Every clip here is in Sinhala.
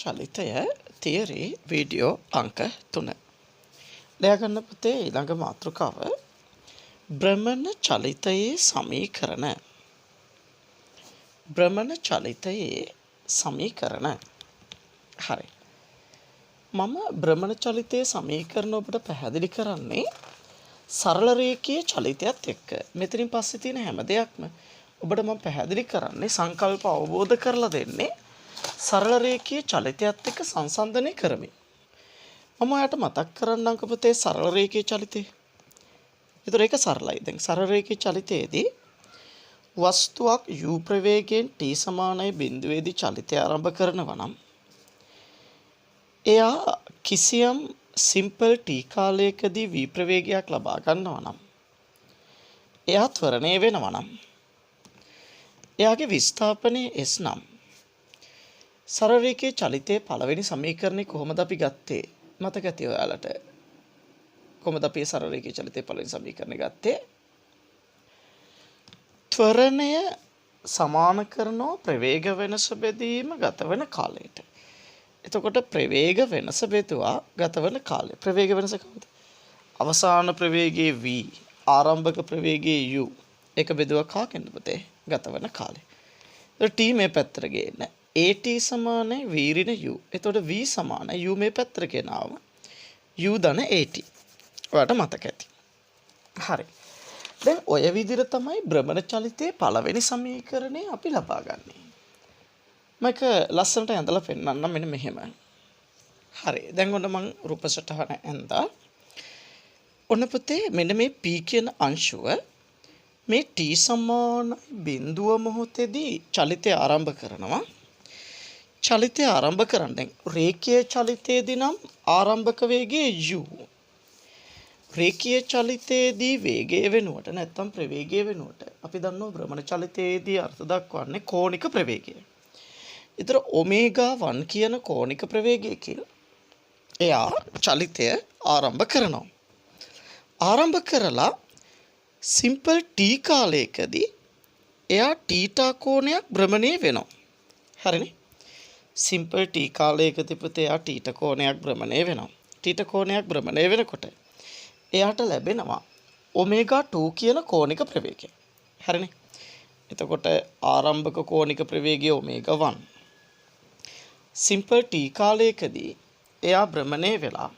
චලිතය තියරි වීඩියෝ අංක 3. ලියාගන්න පුතේ ඊළඟ මාතෘකාව භ්‍රමණ චලිතයේ සමීකරණ. භ්‍රමණ චලිතයේ සමීකරණ. හරි. මම භ්‍රමණ චලිතයේ සමීකරණ ඔබට පැහැදිලි කරන්නේ සරල රේඛීය චලිතයත් එක්ක. මෙතනින් පස්සේ තියෙන හැම දෙයක්ම ඔබට මම පැහැදිලි කරන්නේ සංකල්ප අවබෝධ කරලා දෙන්නේ සරල රේඛීය චලිතයත් එක්ක සංසන්දනය කරමින්. මම ඔයාලට මතක් කරන්නම්ක පුතේ සරල රේඛීය චලිතය. ඒතර ඒක සරලයි. දැන් සරල රේඛීය චලිතයේදී වස්තුවක් u ප්‍රවේගයෙන් t සමානයි බිඳුවේදී චලිතය ආරම්භ කරනවා නම් එයා කිසියම් සිම්පල් t කාලයකදී v ප්‍රවේගයක් ලබා ගන්නවා නම් එයා ත්වරණය වෙනවා නම් එයාගේ විස්ථාපනය s නම් සරල රේඛීය චලිතයේ පළවෙනි සමීකරණය කොහොමද අපි ගත්තේ? මතක ඇති ඔයාලට. කොහොමද අපි සරල රේඛීය චලිතයේ පළවෙනි සමීකරණය ගත්තේ? ත්වරණය සමාන කරනවා ප්‍රවේග වෙනස බෙදීම ගත වෙන කාලයට. එතකොට ප්‍රවේග වෙනස බෙදුවා ගත වෙන කාලය. ප්‍රවේග වෙනස කවුද? අවසාන ප්‍රවේගයේ v, ආරම්භක ප්‍රවේගයේ u. ඒක බෙදුවා කාගෙන්ද පුතේ? ගත වෙන කාලය. ඒතර t මේ පැත්තට ගේන්න. at සමානයි v ඍණ u. එතකොට v සමානයි u මේ පැත්තට ගෙනාවම u ධන at. ඔයාලට මතක ඇති. හරි. දැන් ඔය විදිහට තමයි භ්‍රමණ චලිතයේ පළවෙනි සමීකරණය අපි ලබා ගන්නේ. මම ලස්සනට ඇඳලා පෙන්නන්නම් මෙන්න මෙහෙම. හරි. දැන් ඔන්න මම රූප සටහන ඇඳා. ඔන්න පුතේ මෙන්න මේ p කියන අංශුව මේ t සමාන බිඳුව මොහොතේදී චලිතය ආරම්භ කරනවා. චලිතය ආරම්භ කරන්න දැන් රේඛීය චලිතයේදී නම් ආරම්භක වේගය u. රේඛීය චලිතයේදී වේගය වෙනුවට නැත්නම් ප්‍රවේගය වෙනුවට අපි දන්නවා භ්‍රමණ චලිතයේදී අර්ථ දක්වන්නේ කෝණික ප්‍රවේගය. ඒතර ඔමේගා 1 කියන කෝණික ප්‍රවේගයකින් එයා චලිතය ආරම්භ කරනවා. ආරම්භ කරලා සිම්පල් t කාලයකදී එයා θ කෝණයක් භ්‍රමණය වෙනවා. හරිනේ? සිම්පල් t කාලයකදී පුතේ එයා θ කෝණයක් භ්‍රමණය වෙනවා. θ කෝණයක් භ්‍රමණය වෙනකොට එයාට ලැබෙනවා ඔමේගා 2 කියන කෝණික ප්‍රවේගය. හරිනේ? එතකොට ආරම්භක කෝණික ප්‍රවේගය ඔමේගා 1. සිම්පල් t කාලයකදී එයා භ්‍රමණය වෙලා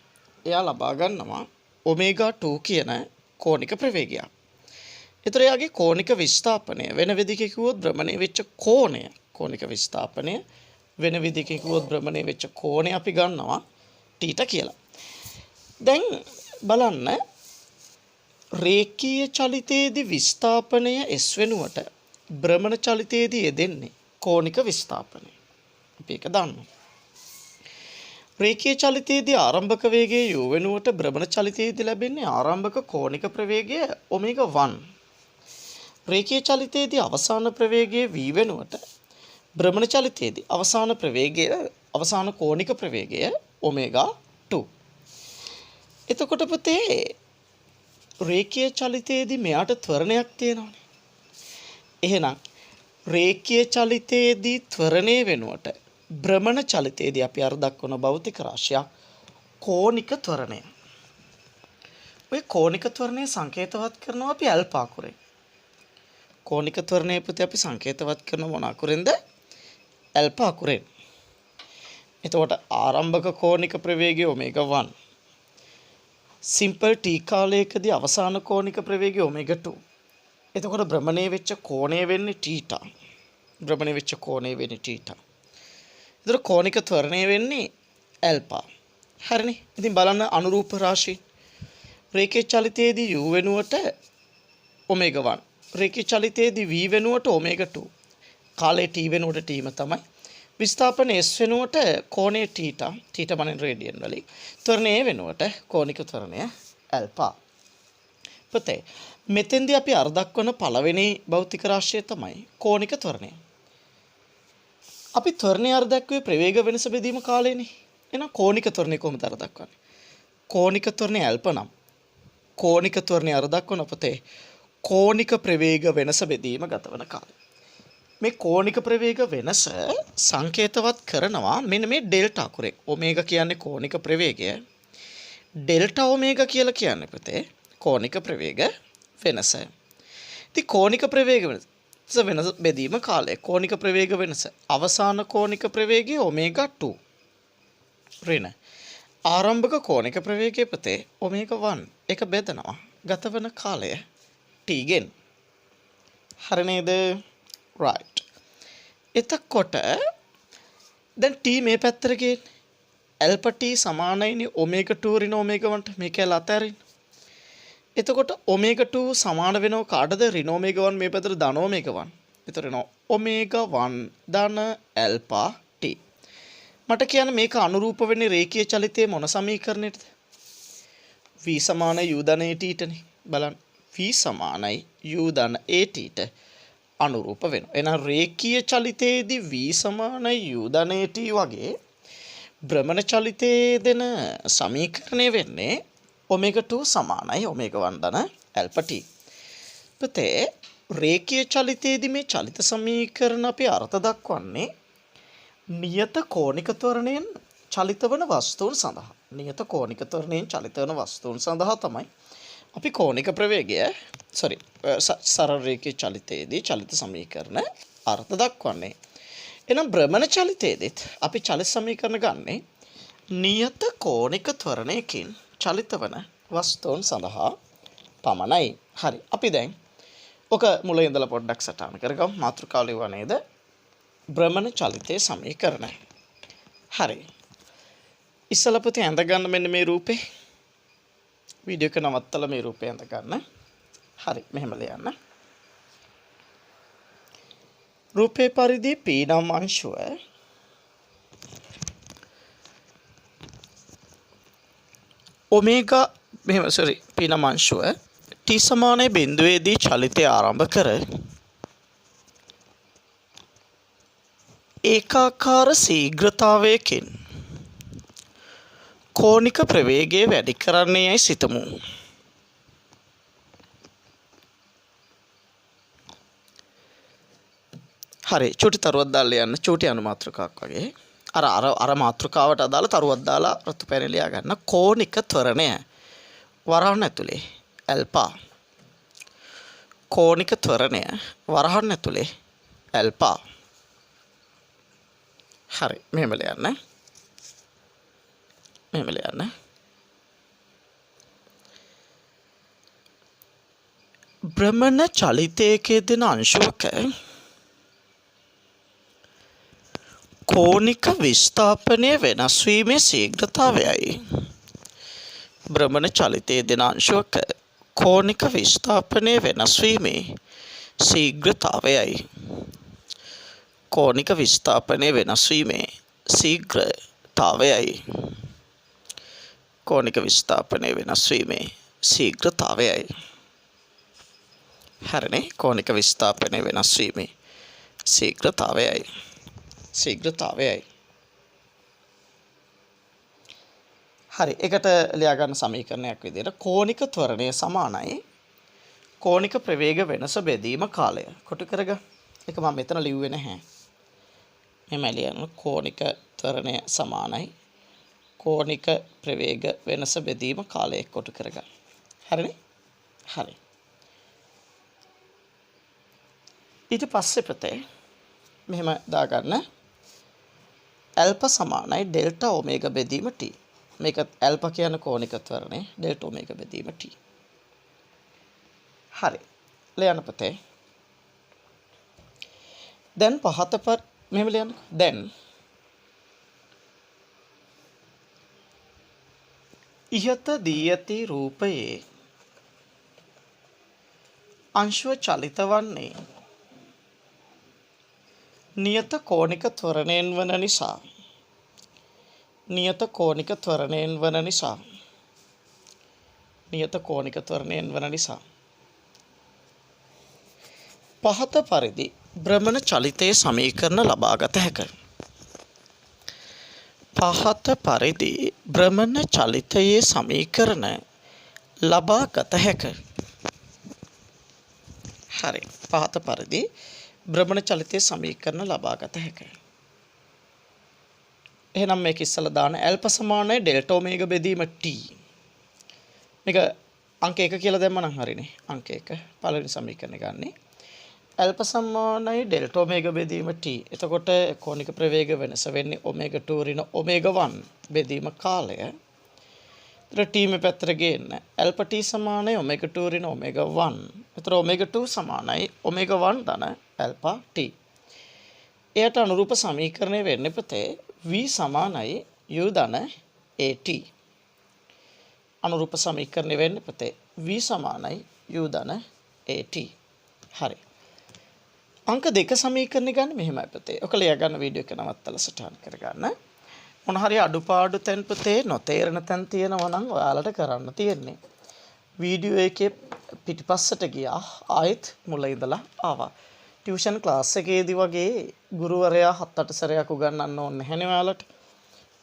එයා ලබා ගන්නවා ඔමේගා 2 කියන කෝණික ප්‍රවේගයක්. ඒතර එයාගේ කෝණික විස්ථාපනය වෙන විදිහකින් කිව්වොත් භ්‍රමණය වෙච්ච කෝණය කෝණික විස්ථාපනය වෙන විදිහකින් කිව්වොත් භ්‍රමණය වෙච්ච කෝණය අපි ගන්නවා θ කියලා. දැන් බලන්න රේඛීය චලිතයේදී විස්ථාපනය s වෙනුවට භ්‍රමණ චලිතයේදී යෙදෙන්නේ කෝණික විස්ථාපනය. අපි ඒක දන්නවා. රේඛීය චලිතයේදී ආරම්භක වේගය u වෙනුවට භ්‍රමණ චලිතයේදී ලැබෙන්නේ ආරම්භක කෝණික ප්‍රවේගය ඔමේගා 1. රේඛීය චලිතයේදී අවසාන ප්‍රවේගය v වෙනුවට භ්‍රමණ චලිතයේදී අවසාන කෝණික ප්‍රවේගය ඔමේගා 2. එතකොට පුතේ රේඛීය චලිතයේදී මෙයාට ත්වරණයක් තියෙනවානේ. එහෙනම් රේඛීය චලිතයේදී ත්වරණය වෙනුවට භ්‍රමණ චලිතයේදී අපි අර දක්වන භෞතික රාශියක් කෝණික ත්වරණය. ඔය කෝණික ත්වරණය සංකේතවත් කරනවා අපි ඇල්ෆා අකුරෙන්. කෝණික ත්වරණය පුතේ අපි සංකේතවත් කරන මොන අකුරෙන්ද? ඇල්ෆා අකුරෙන්. එතකොට ආරම්භක කෝණික ප්‍රවේගය ඔමේගා 1. සිම්පල් t කාලයකදී අවසාන කෝණික ප්‍රවේගය ඔමේගා 2. එතකොට භ්‍රමණය වෙච්ච කෝණය වෙන්නේ θ. භ්‍රමණය වෙච්ච කෝණය වෙන්නේ θ. ඒතර කෝණික ත්වරණය වෙන්නේ ඇල්ෆා. හරිනේ? ඉතින් බලන්න අනුරූප රාශි. රේඛීය චලිතයේදී u වෙනුවට ඔමේගා 1. රේඛීය චලිතයේදී v වෙනුවට ඔමේගා 2. කාලේ t වෙනුවට t ම තමයි. විස්ථාපන s වෙනුවට කෝණය θ මනින් රේඩියන් වලින්. ත්වරණය වෙනුවට කෝණික ත්වරණය ඇල්ෆා. පුතේ මෙතෙන්දී අපි අර දක්වන පළවෙනි භෞතික රාශිය තමයි කෝණික ත්වරණය. අපි ත්වරණය අර දක්වුවේ ප්‍රවේග වෙනස බෙදීම කාලේනේ. එහෙනම් කෝණික ත්වරණය කොහොමද අර දක්වන්නේ? කෝණික ත්වරණය ඇල්ෆා නම් කෝණික ත්වරණය අර දක්වන පුතේ කෝණික ප්‍රවේග වෙනස බෙදීම ගත වන කාලය. මේ කෝණික ප්‍රවේග වෙනස සංකේතවත් කරනවා මෙන්න මේ ඩෙල්ටා අකුරෙන්. ඔමේගා කියන්නේ කෝණික ප්‍රවේගය. ඩෙල්ටා ඔමේගා කියලා කියන්නේ පුතේ කෝණික ප්‍රවේග වෙනස. ඉතින් කෝණික ප්‍රවේග වෙනස බෙදීම කාලය. කෝණික ප්‍රවේග වෙනස අවසාන කෝණික ප්‍රවේගය ඔමේගා 2. ඍණ ආරම්භක කෝණික ප්‍රවේගය පුතේ ඔමේගා 1 එක බෙදනවා ගතවන කාලය t ගෙන්. හරි නේද? right. එතකොට දැන් t මේ පැත්තට ගේන්නේ ඇල්ෆා t සමානයිනේ ඔමේගා 2 ඍණ ඔමේගා 1ට මේක ඇල අතරින්. එතකොට ඔමේගා 2 සමාන වෙනව කාටද? ඍණ ඔමේගා 1 මේ පැත්තට ධන ඔමේගා 1. එතකොට එනවා ඔමේගා 1 ධන ඇල්ෆා t. මට කියන්න මේක අනුරූප වෙන්නේ රේඛීය චලිතයේ මොන සමීකරණයටද? v සමානයි u ධන at ටනේ. බලන්න v සමානයි u ධන at ට අනුරූප වෙනවා. එහෙනම් රේඛීය චලිතයේදී v සමානයි u ධන at වගේ භ්‍රමණ චලිතයේ දෙන සමීකරණය වෙන්නේ ඔමේගා 2 සමානයි ඔමේගා 1 ධන ඇල්ෆා t. පුතේ රේඛීය චලිතයේදී මේ චලිත සමීකරණ අපි අර්ථ දක්වන්නේ නියත කෝණික ත්වරණයෙන් චලිත වන වස්තුන් සඳහා. නියත කෝණික ත්වරණයෙන් චලිත වන වස්තුන් සඳහා තමයි අපි කෝණික ප්‍රවේගය සරල රේඛීය චලිතයේදී චලිත සමීකරණ අර්ථ දක්වන්නේ. එහෙනම් භ්‍රමණ චලිතයේදීත් අපි චලිත සමීකරණ ගන්නේ නියත කෝණික ත්වරණයකින් චලිත වන වස්තුන් සඳහා පමණයි. හරි. අපි දැන් ඔක මුලින් ඉඳලා පොඩ්ඩක් සටහන් කරගමු. මාතෘකාව ලියුවා නේද? භ්‍රමණ චලිතයේ සමීකරණ. හරි. ඉස්සලා පුතේ ඇඳ ගන්න මෙන්න මේ රූපේ. වීඩියෝ එක නවත්තලා මේ රූපේ ඇඳ ගන්න. හරි. මෙහෙම ලියන්න. රූපේ පරිදි p නම් අංශුව ඔමේගා මෙහෙම p නම් අංශුව t සමානයි බිඳුවේදී චලිතය ආරම්භ කර ඒකාකාර ශීඝ්‍රතාවයකින් කෝණික ප්‍රවේගය වැඩි කරන්නේ යයි සිතමු. හරි. චූටි තරුවක් දාලා යන්න. චූටි අනුමාත්‍රකාවක් වගේ. අර මාත්‍රකාවට අදාළ තරුවක් දාලා රතු පැන ලියා ගන්න. කෝණික ත්වරණය වරහන් ඇතුලේ ඇල්ෆා. කෝණික ත්වරණය වරහන් ඇතුලේ ඇල්ෆා. හරි. මෙහෙම ලියන්න. මෙහෙම ලියන්න. භ්‍රමණ චලිතයක දෙන අංශුවක කෝණික විස්ථාපනය වෙනස් වීමේ ශීඝ්‍රතාවයයි. භ්‍රමණ චලිතයේ දෙන අංශුවක කෝණික විස්ථාපනය වෙනස් වීමේ ශීඝ්‍රතාවයයි. කෝණික විස්ථාපනය වෙනස් වීමේ ශීඝ්‍රතාවයයි. කෝණික විස්ථාපනය වෙනස් වීමේ ශීඝ්‍රතාවයයි. හරිනේ. කෝණික විස්ථාපනය වෙනස් වීමේ ශීඝ්‍රතාවයයි. ශීඝ්‍රතාවයයි. හරි. ඒකට ලියා ගන්න සමීකරණයක් විදිහට කෝණික ත්වරණය සමානයි කෝණික ප්‍රවේග වෙනස බෙදීම කාලය. කොටු කරගන්න. ඒක මම මෙතන ලිව්වේ නැහැ. මෙහෙම ලියන්න. කෝණික ත්වරණය සමානයි කෝණික ප්‍රවේග වෙනස බෙදීම කාලය කොටු කරගන්න. හරිනේ? හරි. ඊට පස්සේ පුතේ මෙහෙම දාගන්න. ඇල්ෆා සමානයි ඩෙල්ටා ඔමේගා බෙදීම t. මේක ඇල්ෆා කියන කෝණික ත්වරණය ඩෙල්ටා ඔමේගා බෙදීම t. හරි. ලියන්න පුතේ. දැන් පහත මෙහෙම ලියන්න. දැන් ඉහත දී ඇති රූපයේ අංශුව චලිත වන්නේ නියත කෝණික ත්වරණයෙන් වන නිසා. නියත කෝණික ත්වරණයෙන් වන නිසා. නියත කෝණික ත්වරණයෙන් වන නිසා. පහත පරිදි භ්‍රමණ චලිතයේ සමීකරණ ලබාගත හැකිය. පහත පරිදි භ්‍රමණ චලිතයේ සමීකරණ ලබාගත හැකිය. හරි. පහත පරිදි භ්‍රමණ චලිතයේ සමීකරණ ලබාගත හැකියි. එහෙනම් මේක ඉස්සලා දාන ඇල්ෆා සමානයි ඩෙල්ටා ඔමේගා බෙදීම t. මේක අංක 1 කියලා දැම්මනම් හරිනේ. අංක 1 පළවෙනි සමීකරණය ගන්නෙ. ඇල්ෆා සමානයි ඩෙල්ටා ඔමේගා බෙදීම t. එතකොට කෝණික ප්‍රවේග වෙනස වෙන්නේ ඔමේගා 2 ඍණ ඔමේගා 1 බෙදීම කාලය. එතකොට t මේ පැත්තට ගේන්න. ඇල්ෆා t සමානයි ඔමේගා 2 ඍණ ඔමේගා 1. එතකොට ඔමේගා 2 සමානයි ඔමේගා 1 ධන ඇල්ෆා t. එයට අනුරූප සමීකරණය වෙන්නේ පුතේ v සමානයි u ධන at. අනුරූප සමීකරණය වෙන්නේ පුතේ v සමානයි u ධන at. හරි. අංක 2 සමීකරණය ගන්න මෙහෙමයි පුතේ. ඔක ලියා ගන්න වීඩියෝ එක නවත්තලා සටහන් කරගන්න. මොන හරි අඩුපාඩු තැන් පුතේ නොතේරෙන තැන් තියෙනවා නම් ඔයාලට කරන්න තියෙන්නේ. වීඩියෝ එකේ පිටිපස්සට ගියා ආයෙත් මුල ඉඳලා ආවා. ටියුෂන් ක්ලාස් එකේදී වගේ ගුරුවරයා 7-8 සැරයක් උගන්වන්න ඕනේ නැහැනේ ඔයාලට.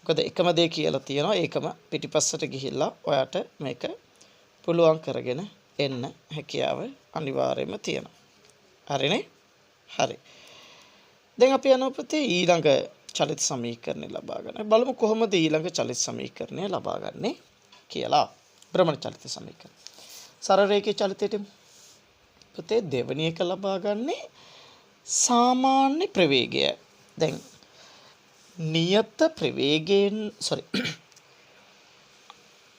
මොකද එකම දේ කියලා තියෙනවා. ඒකම පිටිපස්සට ගිහිල්ලා ඔයාට මේක පුළුවන් කරගෙන එන්න හැකියාව අනිවාර්යයෙන්ම තියෙනවා. හරිනේ? හරි. දැන් අපි යනවා පුතේ ඊළඟ චලිත සමීකරණය ලබා ගන්න. බලමු කොහොමද ඊළඟ චලිත සමීකරණය ලබා ගන්නේ කියලා. භ්‍රමණ චලිත සමීකරණය. සරල රේඛීය චලිතයට පුතේ දෙවෙනි එක ලබා ගන්නේ සාමාන්‍ය ප්‍රවේගය. දැන් නියත ප්‍රවේගයෙන්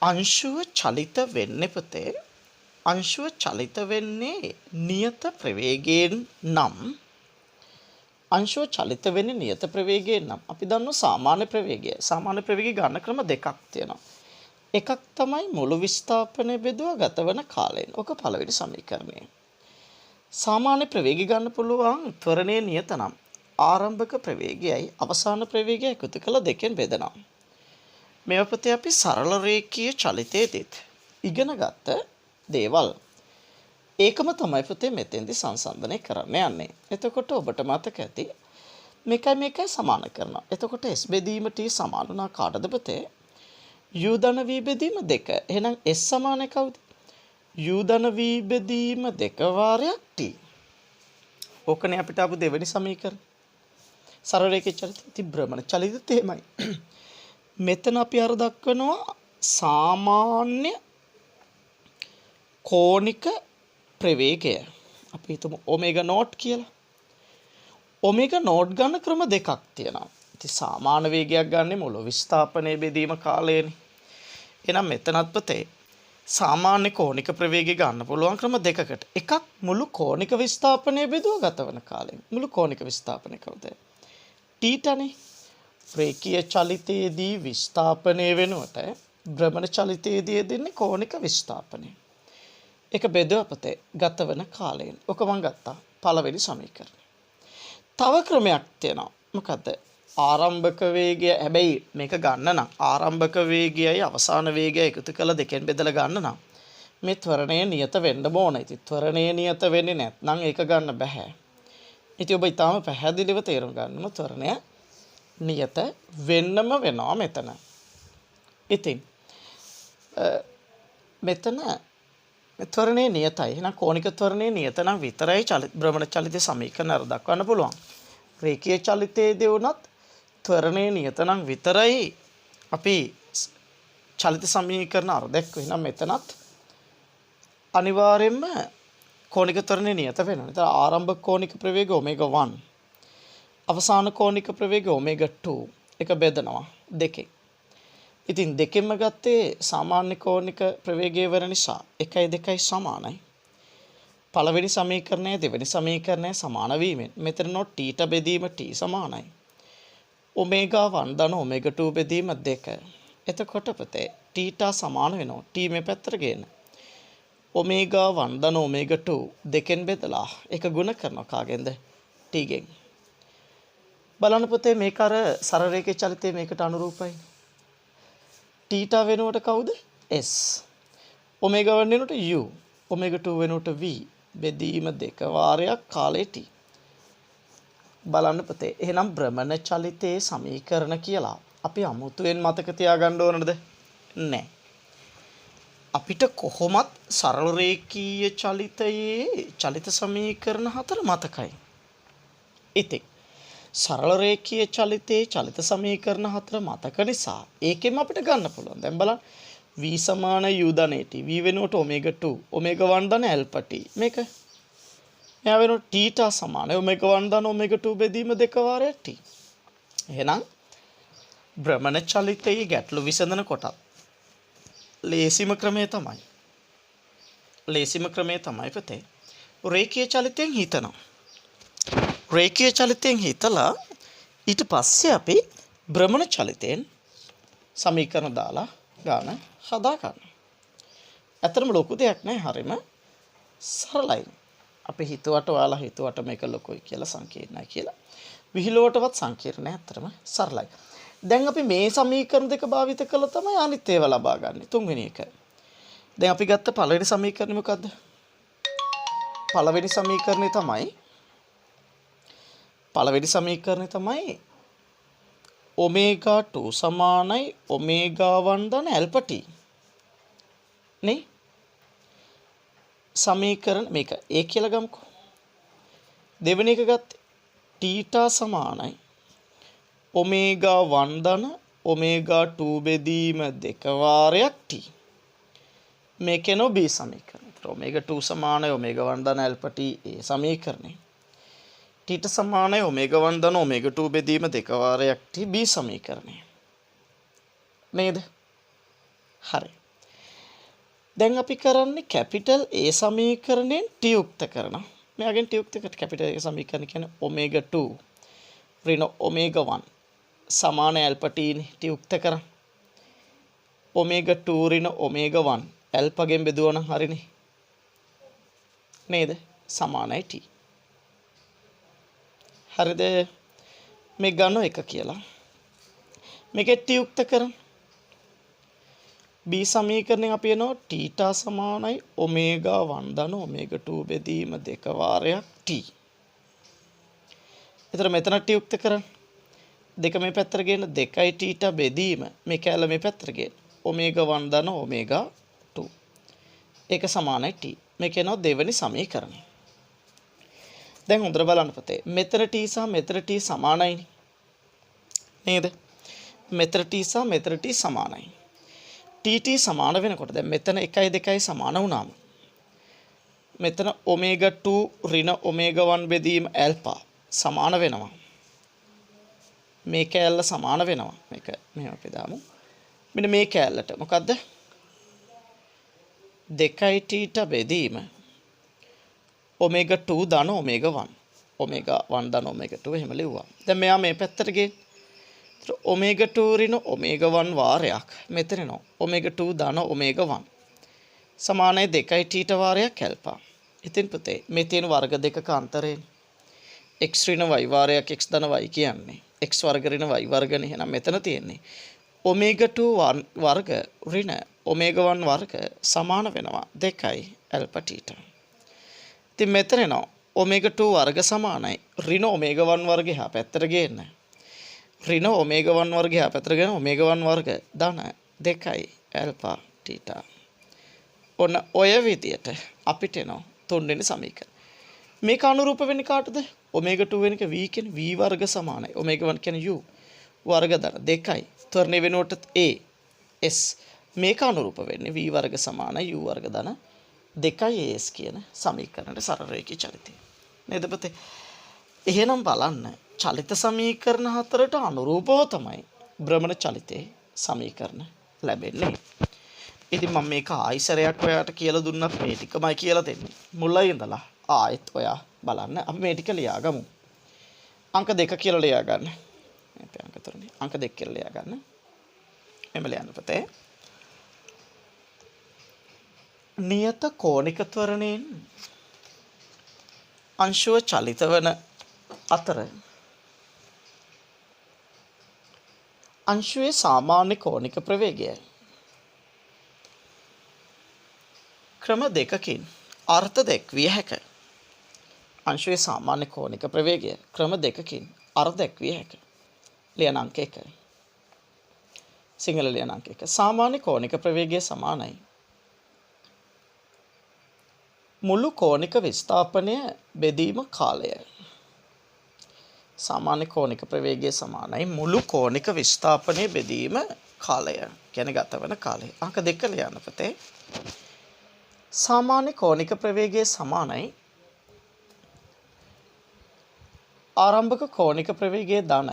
අංශුව චලිත වෙන්නේ පුතේ අංශුව චලිත වෙන්නේ නියත ප්‍රවේගයෙන් නම් අංශුව චලිත වෙන්නේ නියත ප්‍රවේගයෙන් නම් අපි දන්නවා සාමාන්‍ය ප්‍රවේගය. සාමාන්‍ය ප්‍රවේගය ගන්න ක්‍රම දෙකක් තියෙනවා. එකක් තමයි මුළු විස්ථාපනය බෙදුවා ගතවන කාලයෙන්. ඔක පළවෙනි සමීකරණය. සාමාන්‍ය ප්‍රවේගය ගන්න පුළුවන් ත්වරණයේ නියත නම් ආරම්භක ප්‍රවේගයයි අවසාන ප්‍රවේගයයි එකතු කළ දෙකෙන් බෙදනවා. මේවා පුතේ අපි සරල රේඛීය චලිතයේදීත් ඉගෙන ගත්ත දේවල්. ඒකම තමයි පුතේ මෙතෙන්දී සංසන්දනය කරන්න යන්නේ. එතකොට ඔබට මතක ඇති මේකයි සමාන කරනවා. එතකොට s බෙදීම t සමාන වුණා කාටද පුතේ? u ධන v බෙදීම 2. එහෙනම් s සමාන කවුද? u ධන v බෙදීම 2 වාරයක් t. ඕකනේ අපිට ආපු දෙවෙනි සමීකරණ. සරල රේඛීය චලිත ඉති භ්‍රමණ චලිතත් එහෙමයි. මෙතන අපි අර දක්වනවා සාමාන්‍ය කෝණික ප්‍රවේගය. අපි හිතමු ඔමේගා නෝට් කියලා. ඔමේගා නෝට් ගන්න ක්‍රම දෙකක් තියෙනවා. ඉතින් සාමාන්‍ය වේගයක් ගන්න මුළු විස්ථාපනයේ බෙදීම කාලයනේ. එහෙනම් මෙතනත් පුතේ සාමාන්‍ය කෝණික ප්‍රවේගය ගන්න පුළුවන් ක්‍රම දෙකකට. එකක් මුළු කෝණික විස්ථාපනයේ බෙදුව ගතවන කාලයෙන්. මුළු කෝණික විස්ථාපනය කවුද? ටීටනේ. රේඛීය චලිතයේදී විස්ථාපනය වෙනුවට භ්‍රමණ චලිතයේදී දෙන්නේ කෝණික විස්ථාපනය. එක බෙදුව පුතේ ගතවන කාලයෙන්. ඔක මම ගත්තා පළවෙනි සමීකරණය. තව ක්‍රමයක් තියෙනවා. මොකද්ද? ආරම්භක වේගය. හැබැයි මේක ගන්න නම් ආරම්භක වේගයයි අවසාන වේගයයි එකතු කළ දෙකෙන් බෙදලා ගන්න නම් මේ ත්වරණය නියත වෙන්න ඕන. ඉතින් ත්වරණය නියත වෙන්නේ නැත්නම් ඒක ගන්න බෑ. ඉතින් ඔබ ඊටාම පැහැදිලිව තේරුම් ගන්න ඕන ත්වරණය නියත වෙන්නම වෙනවා මෙතන. ඉතින් මෙතන ත්වරණය නියතයි. එහෙනම් කෝණික ත්වරණය නියත නම් විතරයි භ්‍රමණ චලිත සමීකරණ අර දක්වන්න පුළුවන්. රේඛීය චලිතයේදී වුණත් ත්වරණය නියත නම් විතරයි අපි චලිත සමීකරණ අර දැක්වෙයි. එහෙනම් මෙතනත් අනිවාර්යයෙන්ම කෝණික ත්වරණය නියත වෙනවා. ඒතර ආරම්භක කෝණික ප්‍රවේගය ඔමේගා 1 අවසාන කෝණික ප්‍රවේගය ඔමේගා 2 එක බෙදනවා දෙකෙන්. ඉතින් දෙකෙන්ම ගත්තේ සාමාන්‍ය කෝණික ප්‍රවේගය වර නිසා 1යි 2යි සමානයි. පළවෙනි සමීකරණය දෙවෙනි සමීකරණය සමාන වීමෙන් මෙතන නො t බෙදීම t සමානයි. ඔමේගා 1 ධන ඔමේගා 2 බෙදීම 2. එතකොට පුතේ t සමාන වෙනවා. t මේ පැත්තට ගේන්න. ඔමේගා 1 ධන ඔමේගා 2 දෙකෙන් බෙදලා එක ගුණ කරනවා කාගෙන්ද? t ගෙන්. බලන්න පුතේ මේක අර සරල රේඛීය චලිතයේ මේකට අනුරූපයි. θ වෙනුවට කවුද? s. ඔමේගා 1 වෙනුවට u. ඔමේගා 2 වෙනුවට v. බෙදීම 2 වාරයක් කාලේ t. බලන්න පුතේ. එහෙනම් භ්‍රමණ චලිතයේ සමීකරණ කියලා අපි අමුතුවෙන් මතක තියාගන්න ඕනද? නැහැ. අපිට කොහොමත් සරල රේඛීය චලිතයේ චලිත සමීකරණ 4 මතකයි. ඉතින් සරල රේඛීය චලිතයේ චලිත සමීකරණ හතර මතක නිසා ඒකෙම අපිට ගන්න පුළුවන්. දැන් බලන්න v සමාන u ධන t v වෙනුවට omega 2 omega 1 ධන alpha t මේක එයා වෙනුවට theta සමාන omega 1 ධන omega 2 බෙදීම දෙක වාරයක් t. එහෙනම් භ්‍රමණ චලිතයේ ගැටලු විසඳන කොට ලේසිම ක්‍රමය තමයි පුතේ රේඛීය චලිතයෙන් හිතනවා. රේඛීය චලිතයෙන් හිතලා ඊට පස්සේ අපි භ්‍රමණ චලිතයෙන් සමීකරණ දාලා ගාන හදා ගන්න. ඇත්තටම ලොකු දෙයක් නෑ, හරිම සරලයි. අපි හිතුවට ඔයාලා හිතුවට මේක ලොකුයි කියලා සංකීර්ණයි කියලා. විහිළුවටවත් සංකීර්ණ නෑ, ඇත්තටම සරලයි. දැන් අපි මේ සමීකරණ දෙක භාවිත කළා තමයි අනිත් ඒවා ලබා ගන්න. තුන්වෙනි එක. දැන් අපි ගත්ත පළවෙනි සමීකරණය මොකද්ද? පළවෙනි සමීකරණය තමයි omega 2 සමානයි omega 1 ධන alpha t නේ සමීකරණ මේක ඒ කියලා ගමුකෝ. දෙවෙනි එක ගත්තේ theta සමානයි omega 1 ධන omega 2 බෙදීම දෙක වාරයක් t. මේකේ නෝ b සමීකරණය. omega 2 සමානයි omega 1 ධන alpha t ඒ සමීකරණය. theta සමානයි omega 1 ධන omega 2 බෙදීම දෙක වාරයක් t b සමීකරණය. නේද? හරි. දැන් අපි කරන්නේ කැපිටල් A සමීකරණයෙන් t යුක්ත කරනවා. මෙයාගෙන් t යුක්ත කරලා කැපිටල් A සමීකරණය කියන්නේ omega 2 ඍණ omega 1 සමාන alpha t නේ t යුක්ත කරා. omega 2 ඍණ omega 1 alpha ගෙන් බෙදුවා නම් හරිනේ. නේද? සමානයි t. හරිද? මේ ගන්න එක කියලා. මේකේ t යුක්ත කරමු. b සමීකරණයෙන් අපි එනවා θ සමානයි omega 1 ධන omega 2 බෙදීම දෙක වාරයක් t. එතන මෙතන t යුක්ත කරන්න. දෙක මේ පැත්තට ගේන 2 θ බෙදීම මේ කැල මේ පැත්තට ගේන omega 1 ධන omega 2. ඒක සමානයි t. මේක එනවා දෙවෙනි සමීකරණය. දැන් හොඳට බලන්න පුතේ. මෙතන t සහ මෙතන t සමානයි නේද? මෙතන t සහ මෙතන t සමානයි. tt සමාන වෙනකොට දැන් මෙතන 1 2 සමාන වුණාම මෙතන omega 2 ඍණ omega 1 බෙදීම alpha සමාන වෙනවා. මේ කැලල සමාන වෙනවා. මේක මෙහෙම අපි දාමු. මෙන්න මේ කැලලට මොකද්ද? 2 θ බෙදීම omega 2 ධන omega 1 omega 1 ධන omega 2 එහෙම ලිව්වා. දැන් මෙයා මේ පැත්තට ගේන්න. omega 2 ඍණ omega 1 වාරයක් මෙතන නෝ omega 2 ධන omega 1 සමානයි 2 θ වාරයක් alpha. ඉතින් පුතේ මේ තියෙන වර්ග දෙකක අන්තරේ x ඍණ y වාරයක් x ධන y කියන්නේ x වර්ග ඍණ y වර්ගනේ. එහෙනම් මෙතන තියෙන්නේ omega 2 වර්ග ඍණ omega 1 වර්ග සමාන වෙනවා 2 alpha θ. ඉතින් මෙතන නෝ omega 2 වර්ග සමානයි ඍණ omega 1 වර්ග එහා පැත්තට ගේන්න. ඍණ omega 1 වර්ගය පැත්තට ගෙන omega 1 වර්ග ධන 2 alpha θ. ඔන්න ඔය විදියට අපිට එනවා තුන්වෙනි සමීකරණ. මේක අනුරූප වෙන්නේ කාටද? omega 2 වෙන එක v කියන්නේ v වර්ග සමානයි. omega 1 කියන්නේ u වර්ග ධන 2. ත්වරණය වෙනකොට a s මේක අනුරූප වෙන්නේ v වර්ග සමානයි u වර්ග ධන 2 as කියන සමීකරණයට සරල රේඛී චලිතය. නේද පුතේ? එහෙනම් බලන්න චලිත සමීකරණ හතරට අනුරූපව තමයි භ්‍රමණ චලිතයේ සමීකරණ ලැබෙන්නේ. ඉතින් මම මේක ආයිසරයක් ඔයාට කියලා දුන්නත් මේ ටිකමයි කියලා දෙන්නේ. මුලින් ඉඳලා ආයෙත් ඔයා බලන්න. අපි මේ ටික ලියාගමු. අංක 2 කියලා ලියා ගන්න. මේ අංක 3නේ. අංක 2 කියලා ලියා ගන්න. එමෙ ලියන්න පුතේ. නියත කෝණික ත්වරණයෙන් අංශුව චලිත වන අතර අංශුවේ සාමාන්‍ය කෝණික ප්‍රවේගයයි. ක්‍රම දෙකකින් අර්ථ දැක්විය හැක. අංශුවේ සාමාන්‍ය කෝණික ප්‍රවේගය ක්‍රම දෙකකින් අර්ථ දැක්විය හැක. ලියන අංක 1. සිංහල ලියන අංක 1. සාමාන්‍ය කෝණික ප්‍රවේගය සමානයි මුළු කෝණික විස්ථාපනය බෙදීම කාලයයි. සාමාන්‍ය කෝණික ප්‍රවේගය සමානයි මුළු කෝණික විස්ථාපනයේ බෙදීම කාලය. කියන්නේ ගත වන කාලය. අංක 2 ලියන්න පුතේ. සාමාන්‍ය කෝණික ප්‍රවේගය සමානයි ආරම්භක කෝණික ප්‍රවේගය ධන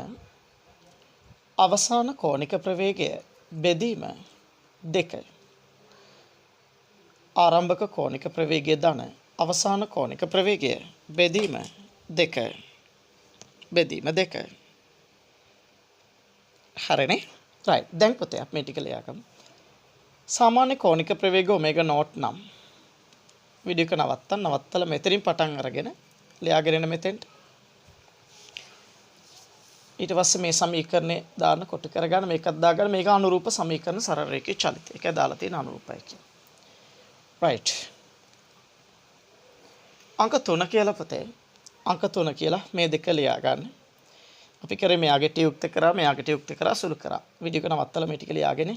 අවසාන කෝණික ප්‍රවේගය බෙදීම 2. ආරම්භක කෝණික ප්‍රවේගය ධන අවසාන කෝණික ප්‍රවේගය බෙදීම 2. බෙදීම 2. හරිනේ? right. දැන් පුතේ අපි මේ ටික ලියාගමු. සාමාන්‍ය කෝණික ප්‍රවේගය ඔමේගා නෝට් නම් වීඩියෝ එක නවත්තලා මෙතනින් පටන් අරගෙන ලියාගෙන එන්න මෙතෙන්ට. ඊට පස්සේ මේ සමීකරණේ දාන්න කොට කරගන්න මේකත් දාගන්න මේක අනුරූප සමීකරණ සරල රේඛී චලිතය. ඒකයි දාලා තියෙන අනුරූපයි කියන්නේ. right. අංක 3 කියලා පුතේ. අංක 3 කියලා මේ දෙක ලියා ගන්න. අපි කරේ මෙයාගේ ටි යුක්ත කරා මෙයාගේ ටි යුක්ත කරා සුළු කරා. වීඩියෝ එක නවත්තලා මේ ටික ලියාගෙන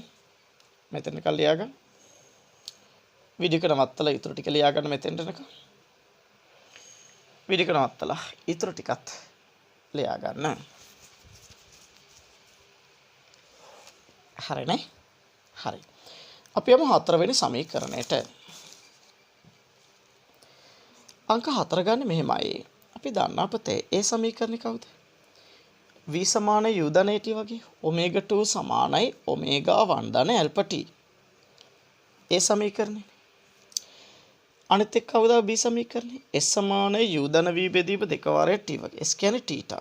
මෙතන කල් ලියා ගන්න. වීඩියෝ එක නවත්තලා ඊටු ටික ලියා ගන්න මෙතෙන්ට එනකම්. වීඩියෝ එක නවත්තලා ඊටු ටිකත් ලියා ගන්න. හරිනේ? හරි. අපි යමු 4 වෙනි සමීකරණයට. අංක 4 ගන්න මෙහෙමයි. අපි දන්නා පුතේ ඒ සමීකරණේ කවුද? v සමාන u ධන t වගේ omega 2 සමානයි omega 1 ධන alpha t. ඒ සමීකරණේ. අනිත් එක්ක කවුද b සමීකරණේ? s සමාන u ධන v බෙදීම 2 වාරයක් t වගේ. s කියන්නේ θ.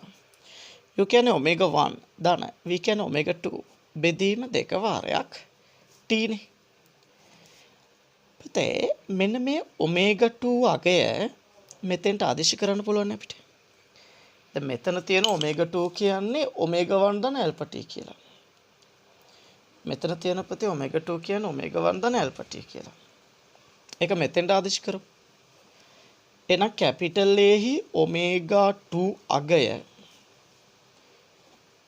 u කියන්නේ omega 1 ධන v කියන්නේ omega 2 බෙදීම 2 වාරයක් t නේ. පුතේ මෙන්න මේ omega 2 අගය මෙතෙන්ට ආදේශ කරන්න පුළුවන් අපිට. දැන් මෙතන තියෙන omega 2 කියන්නේ omega 1 ධන alpha t කියලා. මෙතන තියෙන පුතේ omega 2 කියන්නේ omega 1 ධන alpha t කියලා. ඒක මෙතෙන්ට ආදේශ කරමු. එහෙනම් capital A හි omega 2 අගය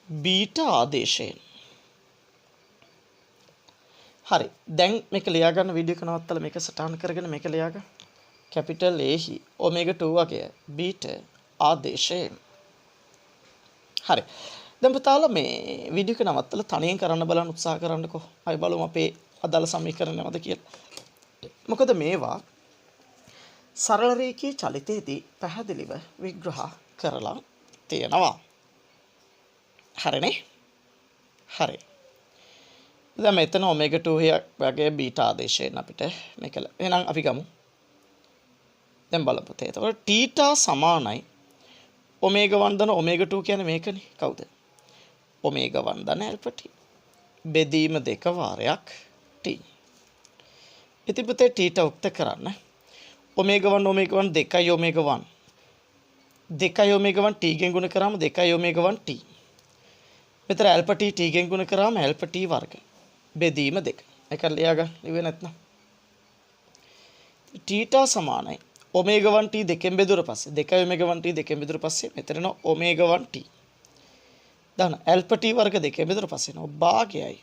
බීටා ආදේශයෙන්. හරි. දැන් මේක ලියා ගන්න වීඩියෝ එක නවත්තලා මේක සටහන් කරගෙන මේක ලියා ගන්න. capital A හි omega 2 අගය බීටා ආදේශයෙන්. හරි. දැන් පුතාලා මේ වීඩියෝ එක නවත්තලා තනියෙන් කරන්න බලන්න උත්සාහ කරන්නකෝ. ආයි බලමු අපේ අදාළ සමීකරණ නැවද කියලා. මොකද මේවා සරල රේඛී චලිතයේදී පැහැදිලිව විග්‍රහ කරලා තියෙනවා. හරිනේ? හරි. දැන් මෙතන omega 2 වගේ බීටා ආදේශයෙන් අපිට මේක එහෙනම් අපි ගමු. දැන් බලමු පුතේ. එතකොට θ සමානයි omega 1 ධන omega 2 කියන්නේ මේකනේ. කවුද? omega 1 ධන alpha t. බෙදීම 2 වාරයක් t. ඉතින් පුතේ θ උක්ත කරන්න. omega 1 2යි omega 1. 2යි omega 1 t ගෙන් ගුණ කරාම 2යි omega 1 t. මෙතන alpha t t ගෙන් ගුණ කරාම alpha t වර්ග. බෙදීම 2. ඒක ලියා ගන්න ඉවෙ නැත්නම්. θ සමානයි omega 1 t දෙකෙන් බෙදුර පස්සේ 2යි omega 1 t දෙකෙන් බෙදුර පස්සේ මෙතන omega 1 t. දාන alpha t වර්ග දෙකෙන් බෙදුර පස්සේ නෝ භාගයයි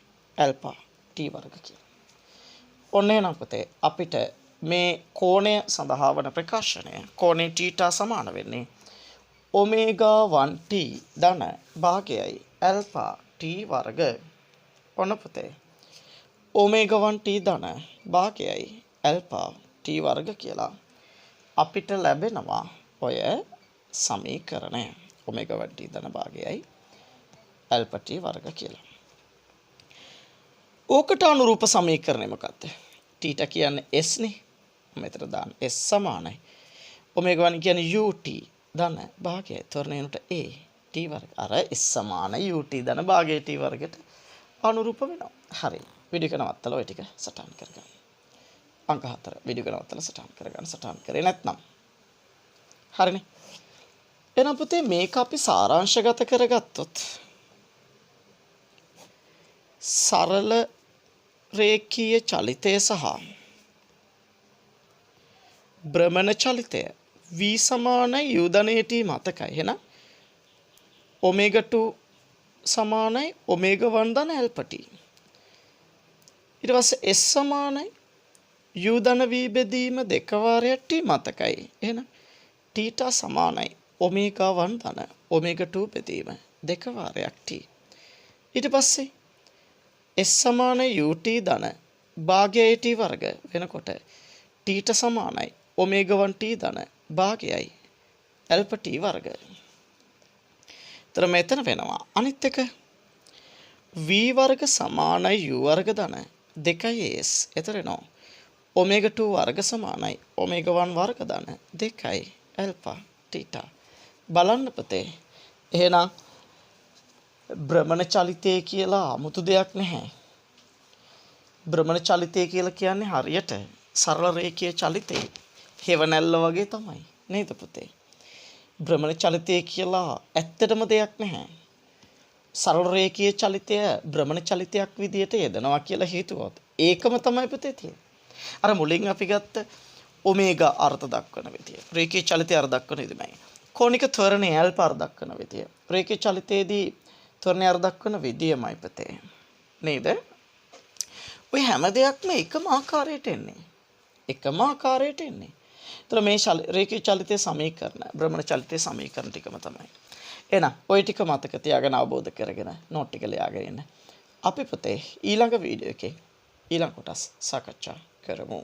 alpha t වර්ග කියලා. ඔන්න එහෙනම් පුතේ අපිට මේ කෝණය සඳහා වන ප්‍රකාශනය කෝණේ θ සමාන වෙන්නේ omega 1 t ධන භාගයයි alpha t වර්ග. ඔන්න පුතේ omega 1 t ධන භාගයයි alpha t වර්ග කියලා අපිට ලැබෙනවා ඔය සමීකරණය omega 1 t ධන භාගයයි alpha t වර්ග කියලා. ඕකට අනුරූප සමීකරණය මොකක්ද? θ කියන්නේ s නේ. මෙතන දාන්න s සමානයි omega 1 කියන්නේ ut ධන භාගයයි තොරණයට a t වර්ග. අර s සමානයි ut ධන භාගයයි t වර්ගයට අනුරූප වෙනවා. හරි. වීඩියෝ එක නවත්තලා ඔය ටික සටහන් කරගන්න. අංක 4 වීඩියෝ එක නවත්තලා සටහන් කරගන්න. සටහන් කරේ නැත්නම්. හරිනේ. එහෙනම් පුතේ මේක අපි සාරාංශගත කරගත්තොත් සරල රේඛීය චලිතය සහ භ්‍රමණ චලිතය v සමානයි u ධන t මතකයි. එහෙනම් omega 2 සමානයි omega 1 ධන alpha t. ඊට පස්සේ s සමානයි u ධන v බෙදීම 2 වාරයක් t මතකයි. එහෙනම් θ සමානයි omega 1 ධන ඔමේගා 2 බෙදීම දෙක වාරයක් t. ඊට පස්සේ s සමාන ut ධන භාගයයි t වර්ග වෙනකොට t ට සමානයි ඔමේගා 1t ධන භාගයයි ඇල්ෆා t වර්ග. එතන මෙතන වෙනවා අනිත් එක v වර්ග සමානයි u වර්ග ධන 2s. එතන එනවා ඔමේගා 2 වර්ග සමානයි ඔමේගා 1 වර්ග ධන 2 ඇල්ෆා තීටා. බලන්න පුතේ. එහෙනම් භ්‍රමණ චලිතය කියලා 아무තු දෙයක් නැහැ. භ්‍රමණ චලිතය කියලා කියන්නේ හරියට සරල රේඛීය චලිතේ හේවණැල්ල වගේ තමයි නේද පුතේ? භ්‍රමණ චලිතය කියලා ඇත්තටම දෙයක් නැහැ. සරල රේඛීය චලිතය භ්‍රමණ චලිතයක් විදියට යෙදනවා කියලා හිතුවොත් ඒකම තමයි පුතේ තියෙන්නේ. අර මුලින් අපි ගත්ත ඔමේගා අර්ථ දක්වන විදිය. රේඛීය චලිතය අර්ථ දක්වන විදියමයි. කෝණික ත්වරණයේ ඇල්ෆා අර්ථ දක්වන විදිය. රේඛීය චලිතයේදී ත්වරණය අර්ථ දක්වන විදියමයි පුතේ. නේද? ඔය හැම දෙයක්ම එකම ආකාරයට එන්නේ. එකම ආකාරයට එන්නේ. ඒතර මේ රේඛීය චලිතයේ සමීකරණ, භ්‍රමණ චලිතයේ සමීකරණ ටිකම තමයි. එහෙනම් ওই ටික මතක තියාගෙන අවබෝධ කරගෙන නෝට් ටික ලියාගෙන ඉන්න. අපි පුතේ ඊළඟ වීඩියෝ එකේ ඊළඟ කොටස් සාකච්ඡා කරමු.